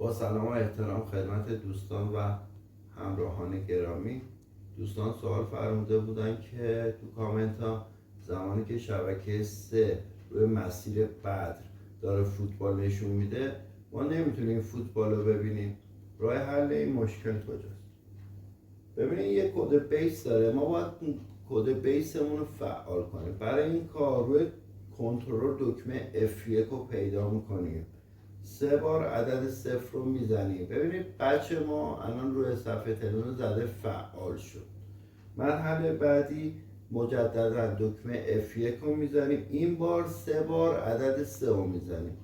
با سلام و احترام خدمت دوستان و همراهان گرامی. دوستان سوال فرموده بودن که تو کامنت ها زمانی که شبکه 3 روی مسیر بدر داره فوتبال نشون میده ما نمیتونیم فوتبال رو ببینیم. راه حل این مشکل کجاست؟ ببینید یه کد بیس داره، ما باید کد بیسمون رو فعال کنیم. برای این کار روی کنترل دکمه F1 رو پیدا میکنیم، 3 بار عدد 0 رو میزنیم. ببینید بچه ما الان روی صفحه تلفن زده فعال شد. مرحله بعدی مجددا دکمه F1 رو میزنیم، این بار 3 بار عدد 3 رو میزنیم.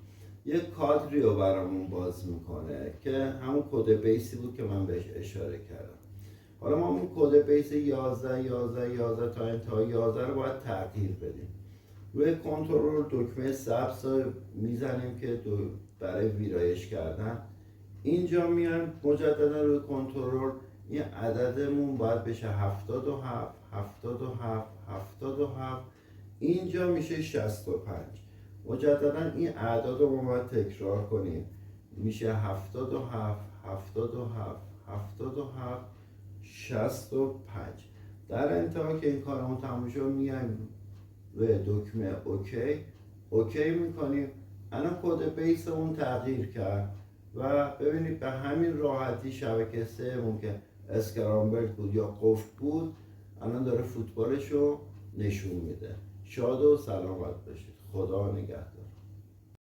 یک کادری رو برامون باز میکنه که همون کد بیسی بود که من بهش اشاره کردم. حالا ما اون کد بیس 11 تا انتهای 11 رو باید تغییر بدیم. روی کنترل دکمه سبز رو میزنیم که برای ویرایش کردن. اینجا میایم مجددا روی کنترل این عددمون باید بشه 77. اینجا میشه 65. مجددا این اعداد رو ما باید تکرار کنیم، میشه 77 65. در انتها که این کارمون تموم شد میایم روی دکمه اوکی میکنیم. الان کد بیسمون تغییر کرد و ببینید به همین راحتی شبکه 3 مون که اسکرامبل بود یا قفل بود الان داره فوتبالش رو نشون میده. شاد و سلامت باشید. خدا نگهدار.